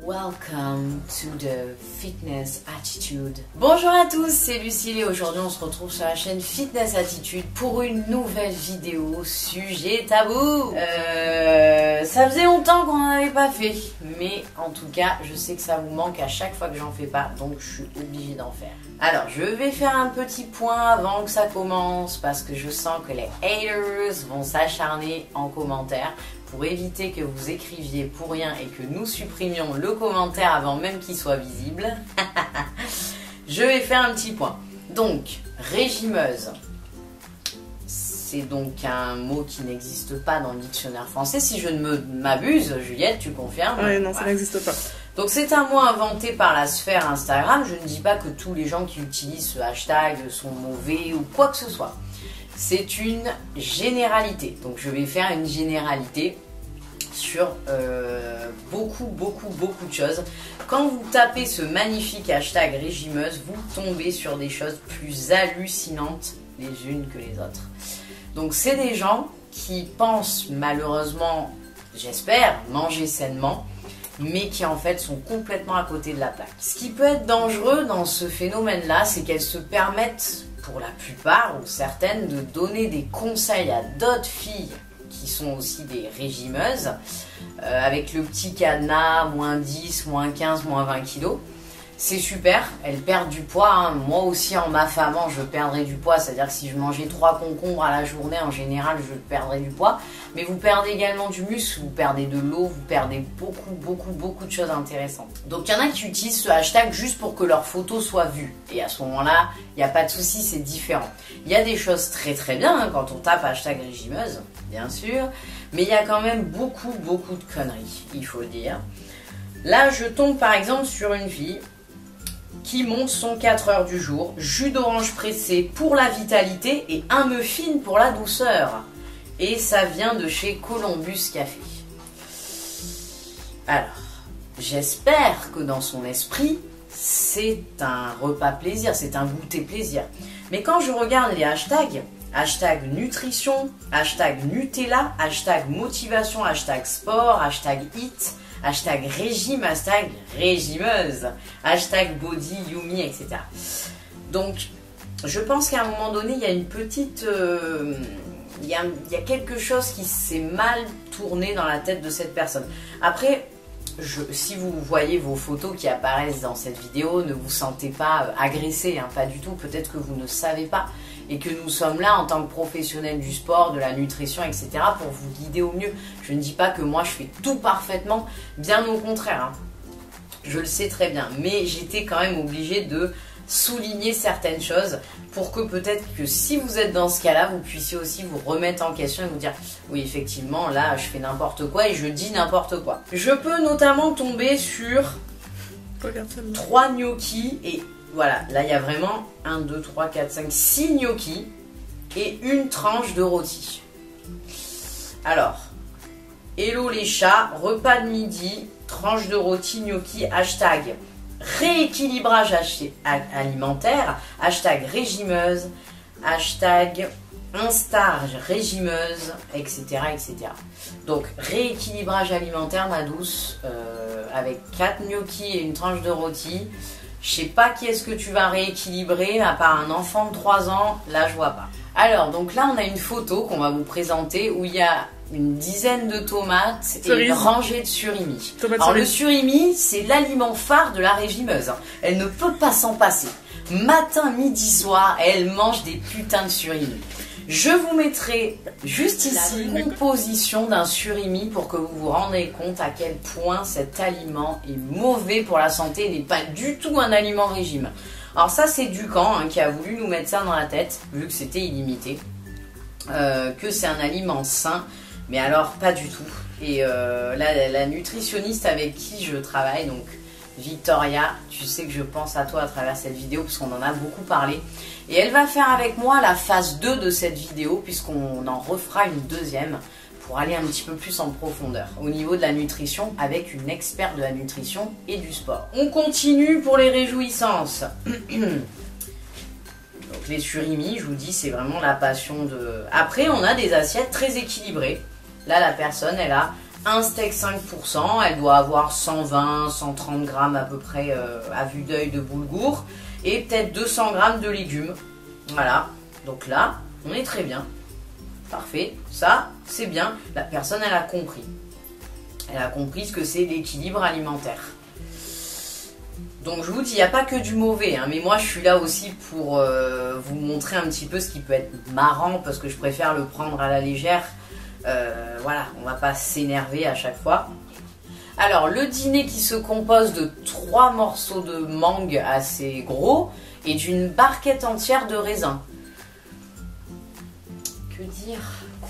Welcome to the Fitness Attitude. Bonjour à tous, c'est Lucille et aujourd'hui on se retrouve sur la chaîne Fitness Attitude pour une nouvelle vidéo sujet tabou. Ça faisait longtemps qu'on n'en avait pas fait, mais en tout cas je sais que ça vous manque à chaque fois que j'en fais pas, donc je suis obligée d'en faire. Alors je vais faire un petit point avant que ça commence parce que je sens que les haters vont s'acharner en commentaire. Pour éviter que vous écriviez pour rien et que nous supprimions le commentaire avant même qu'il soit visible, je vais faire un petit point. Donc, régimeuse, c'est donc un mot qui n'existe pas dans le dictionnaire français. Si je ne m'abuse, Juliette, tu confirmes? Oui, non, ça n'existe pas. Donc c'est un mot inventé par la sphère Instagram. Je ne dis pas que tous les gens qui utilisent ce hashtag sont mauvais ou quoi que ce soit. C'est une généralité. Donc je vais faire une généralité sur beaucoup de choses. Quand vous tapez ce magnifique hashtag régimeuse, vous tombez sur des choses plus hallucinantes les unes que les autres. Donc c'est des gens qui pensent malheureusement, j'espère, manger sainement, mais qui en fait sont complètement à côté de la plaque. Ce qui peut être dangereux dans ce phénomène-là, c'est qu'elles se permettent, pour la plupart ou certaines, de donner des conseils à d'autres filles qui sont aussi des régimeuses, avec le petit cadenas, moins 10, moins 15, moins 20 kilos. C'est super, elles perdent du poids, hein. Moi aussi en m'affamant je perdrai du poids, c'est à dire que si je mangeais 3 concombres à la journée en général je perdrais du poids, mais vous perdez également du muscle, vous perdez de l'eau, vous perdez beaucoup de choses intéressantes. Donc il y en a qui utilisent ce hashtag juste pour que leurs photos soient vues, et à ce moment là il n'y a pas de souci, c'est différent. Il y a des choses très bien hein, quand on tape hashtag régimeuse, bien sûr, mais il y a quand même beaucoup de conneries, il faut le dire. Là je tombe par exemple sur une fille qui monte son 4 heures du jour, jus d'orange pressé pour la vitalité et un muffin pour la douceur. Et ça vient de chez Columbus Café. Alors, j'espère que dans son esprit, c'est un repas plaisir, c'est un goûter plaisir. Mais quand je regarde les hashtags, hashtag nutrition, hashtag Nutella, hashtag motivation, hashtag sport, hashtag hit, hashtag régime, hashtag régimeuse, hashtag body, yumi, etc. Donc, je pense qu'à un moment donné, il y a une petite... il y a quelque chose qui s'est mal tourné dans la tête de cette personne. Après, si vous voyez vos photos qui apparaissent dans cette vidéo, ne vous sentez pas agressé, hein, pas du tout. Peut-être que vous ne savez pas et que nous sommes là en tant que professionnels du sport, de la nutrition, etc. pour vous guider au mieux. Je ne dis pas que moi je fais tout parfaitement, bien au contraire. Hein. Je le sais très bien, mais j'étais quand même obligée de souligner certaines choses pour que peut-être que si vous êtes dans ce cas-là, vous puissiez aussi vous remettre en question et vous dire oui effectivement là je fais n'importe quoi et je dis n'importe quoi. Je peux notamment tomber sur 3 gnocchis et voilà, là il y a vraiment 1, 2, 3, 4, 5, 6 gnocchis et une tranche de rôti. Alors, hello les chats, repas de midi, tranche de rôti, gnocchi, hashtag rééquilibrage alimentaire, hashtag régimeuse, hashtag instarge régimeuse, etc. Donc rééquilibrage alimentaire ma douce, avec 4 gnocchis et une tranche de rôti. Je sais pas qui est-ce que tu vas rééquilibrer, à part un enfant de 3 ans, là je vois pas. Alors donc là on a une photo qu'on va vous présenter où il y a une dizaine de tomates et une rangée de surimi. Alors le surimi, c'est l'aliment phare de la régimeuse. Elle ne peut pas s'en passer. Matin, midi, soir, elle mange des putains de surimi. Je vous mettrai juste ici une composition d'un surimi pour que vous vous rendez compte à quel point cet aliment est mauvais pour la santé et n'est pas du tout un aliment régime. Alors ça c'est Ducamp hein, qui a voulu nous mettre ça dans la tête, vu que c'était illimité, que c'est un aliment sain, mais alors pas du tout. Et la nutritionniste avec qui je travaille, donc Victoria, tu sais que je pense à toi à travers cette vidéo parce qu'on en a beaucoup parlé. Et elle va faire avec moi la phase 2 de cette vidéo puisqu'on en refera une deuxième pour aller un petit peu plus en profondeur au niveau de la nutrition avec une experte de la nutrition et du sport. On continue pour les réjouissances. Donc les surimi, je vous dis, c'est vraiment la passion de... Après, on a des assiettes très équilibrées. Là, la personne, elle a Un steak 5%, elle doit avoir 120, 130 grammes à peu près à vue d'œil de boulgour et peut-être 200 grammes de légumes. Voilà, donc là, on est très bien. Parfait, ça, c'est bien. La personne, elle a compris. Elle a compris ce que c'est l'équilibre alimentaire. Donc je vous dis, il n'y a pas que du mauvais, hein, mais moi je suis là aussi pour vous montrer un petit peu ce qui peut être marrant, parce que je préfère le prendre à la légère. Voilà, on va pas s'énerver à chaque fois. Alors, le dîner qui se compose de 3 morceaux de mangue assez gros et d'une barquette entière de raisin. Que dire?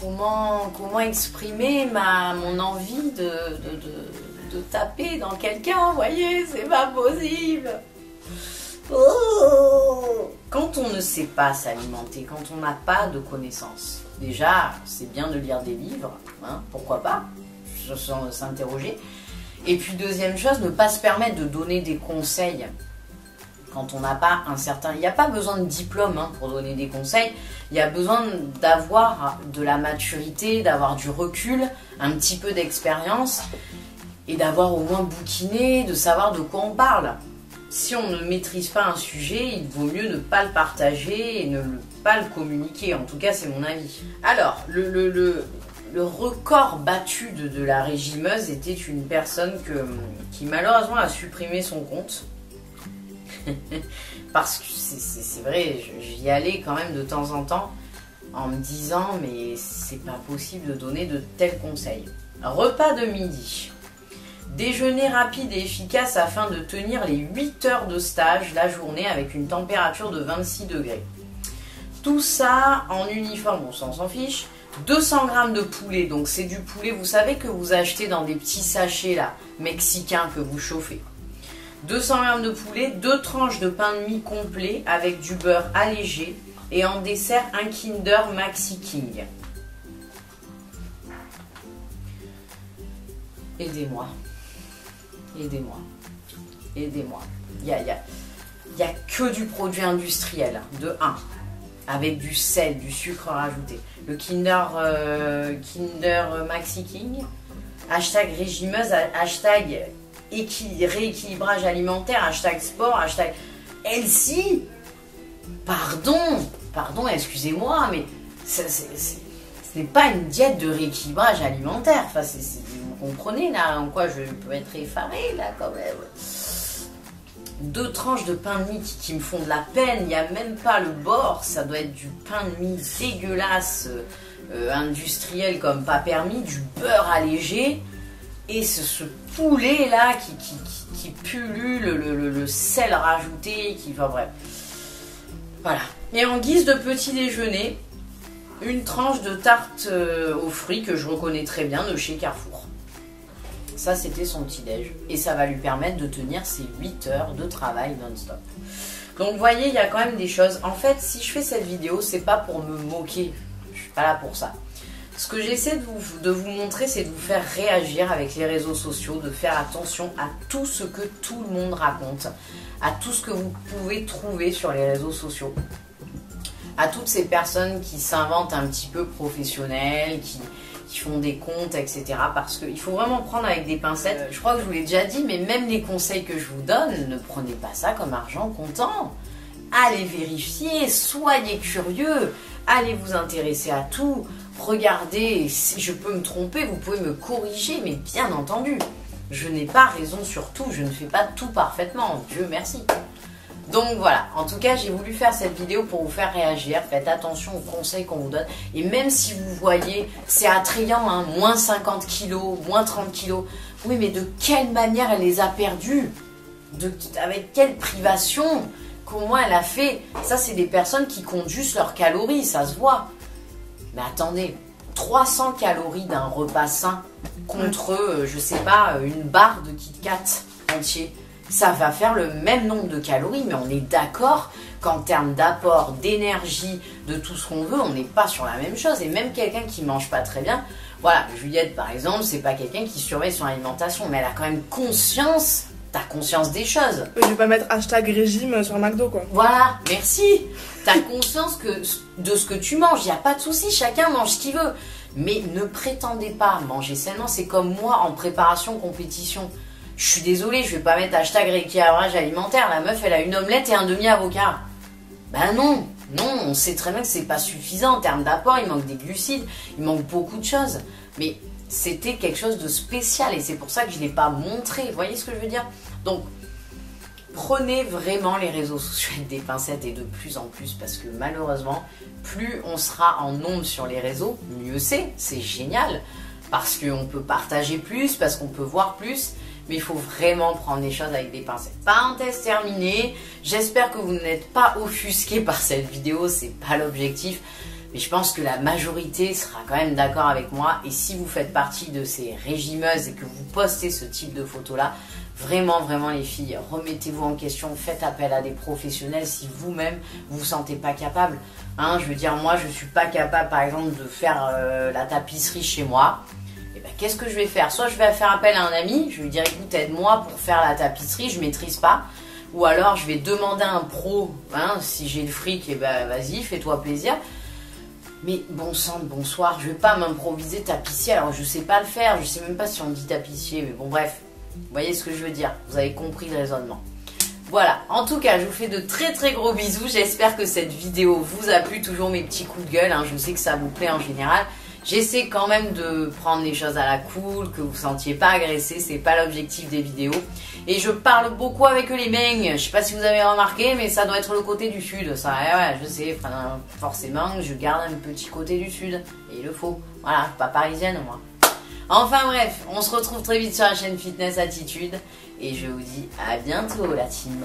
Comment exprimer mon envie de taper dans quelqu'un? Vous voyez, c'est pas possible. Oh, quand on ne sait pas s'alimenter, quand on n'a pas de connaissances, déjà, c'est bien de lire des livres, hein, pourquoi pas, sans s'interroger. Et puis deuxième chose, ne pas se permettre de donner des conseils quand on n'a pas un certain... Il n'y a pas besoin de diplôme hein, pour donner des conseils, il y a besoin d'avoir de la maturité, d'avoir du recul, un petit peu d'expérience et d'avoir au moins bouquiné, de savoir de quoi on parle. Si on ne maîtrise pas un sujet, il vaut mieux ne pas le partager et ne pas le communiquer. En tout cas, c'est mon avis. Alors, le record battu de la régimeuse était une personne qui malheureusement a supprimé son compte. Parce que c'est vrai, j'y allais quand même de temps en temps en me disant mais c'est pas possible de donner de tels conseils. Repas de midi. Déjeuner rapide et efficace afin de tenir les 8 heures de stage la journée avec une température de 26 degrés. Tout ça en uniforme, bon ça on s'en fiche. 200 grammes de poulet, donc c'est du poulet, vous savez que vous achetez dans des petits sachets là, mexicains que vous chauffez. 200 grammes de poulet, 2 tranches de pain de mie complet avec du beurre allégé et en dessert un Kinder Maxi King. Aidez-moi. Aidez-moi. Aidez-moi. Il y a que du produit industriel, de 1, avec du sel, du sucre rajouté. Le Kinder Maxi King, hashtag régimeuse, hashtag rééquilibrage alimentaire, hashtag sport, hashtag healthy. Pardon, excusez-moi, mais ce n'est pas une diète de rééquilibrage alimentaire. Enfin, vous comprenez là en quoi je peux être effarée là quand même. 2 tranches de pain de mie qui me font de la peine, il n'y a même pas le bord, ça doit être du pain de mie dégueulasse, industriel comme pas permis, du beurre allégé, et ce poulet là qui pullule, le sel rajouté, enfin bref. Voilà. Et en guise de petit déjeuner, une tranche de tarte aux fruits que je reconnais très bien de chez Carrefour. Ça, c'était son petit-déj. Et ça va lui permettre de tenir ses 8 heures de travail non-stop. Donc, vous voyez, il y a quand même des choses. En fait, si je fais cette vidéo, c'est pas pour me moquer. Je suis pas là pour ça. Ce que j'essaie de vous montrer, c'est de vous faire réagir avec les réseaux sociaux, de faire attention à tout ce que tout le monde raconte, à tout ce que vous pouvez trouver sur les réseaux sociaux, à toutes ces personnes qui s'inventent un petit peu professionnelles, qui font des comptes, etc. Parce qu'il faut vraiment prendre avec des pincettes. Je crois que je vous l'ai déjà dit, mais même les conseils que je vous donne, ne prenez pas ça comme argent comptant. Allez vérifier, soyez curieux, allez vous intéresser à tout. Regardez, si je peux me tromper, vous pouvez me corriger, mais bien entendu, je n'ai pas raison sur tout, je ne fais pas tout parfaitement, Dieu merci. Donc voilà, en tout cas j'ai voulu faire cette vidéo pour vous faire réagir, faites attention aux conseils qu'on vous donne, et même si vous voyez, c'est attrayant, hein, moins 50 kilos, moins 30 kilos, oui mais de quelle manière elle les a perdus, avec quelle privation, comment elle a fait, ça c'est des personnes qui comptent juste leurs calories, ça se voit. Mais attendez, 300 calories d'un repas sain contre, je sais pas, une barre de Kit Kat entier. Ça va faire le même nombre de calories, mais on est d'accord qu'en termes d'apport, d'énergie, de tout ce qu'on veut, on n'est pas sur la même chose. Et même quelqu'un qui mange pas très bien, voilà, Juliette par exemple, c'est pas quelqu'un qui surveille son alimentation, mais elle a quand même conscience, t'as conscience des choses. Je vais pas mettre hashtag régime sur McDo quoi. Voilà, merci. T'as conscience de ce que tu manges, il n'y a pas de souci, chacun mange ce qu'il veut. Mais ne prétendez pas manger sainement, c'est comme moi en préparation compétition. Je suis désolée, je vais pas mettre hashtag rééquilibrage alimentaire. La meuf, elle a une omelette et un demi-avocat. Ben non, non, on sait très bien que c'est pas suffisant en termes d'apport, il manque des glucides, il manque beaucoup de choses. Mais c'était quelque chose de spécial et c'est pour ça que je ne l'ai pas montré. Vous voyez ce que je veux dire? Donc, prenez vraiment les réseaux sociaux avec des pincettes et de plus en plus parce que malheureusement, plus on sera en nombre sur les réseaux, mieux c'est génial. Parce qu'on peut partager plus, parce qu'on peut voir plus. Mais il faut vraiment prendre les choses avec des pincettes. Parenthèse terminée, j'espère que vous n'êtes pas offusqués par cette vidéo, c'est pas l'objectif. Mais je pense que la majorité sera quand même d'accord avec moi. Et si vous faites partie de ces régimeuses et que vous postez ce type de photos-là, vraiment, vraiment les filles, remettez-vous en question, faites appel à des professionnels si vous-même vous vous sentez pas capable. Hein, je veux dire, moi je suis pas capable par exemple de faire la tapisserie chez moi. Qu'est-ce que je vais faire? Soit je vais faire appel à un ami, je vais lui dire écoute aide-moi pour faire la tapisserie, je maîtrise pas. Ou alors je vais demander à un pro, hein, si j'ai le fric, et ben vas-y, fais-toi plaisir. Mais bon sang de bonsoir, je vais pas m'improviser tapissier, alors je sais pas le faire, je sais même pas si on dit tapissier, mais bon bref, vous voyez ce que je veux dire, vous avez compris le raisonnement. Voilà, en tout cas, je vous fais de très très gros bisous, j'espère que cette vidéo vous a plu, toujours mes petits coups de gueule, hein, je sais que ça vous plaît en général. J'essaie quand même de prendre les choses à la cool, que vous ne sentiez pas agressé, c'est pas l'objectif des vidéos. Et je parle beaucoup avec les mecs, je sais pas si vous avez remarqué, mais ça doit être le côté du sud, ça, ouais, je sais, forcément, je garde un petit côté du sud, et il le faut, voilà, pas parisienne moi. Enfin bref, on se retrouve très vite sur la chaîne Fitness Attitude, et je vous dis à bientôt la team.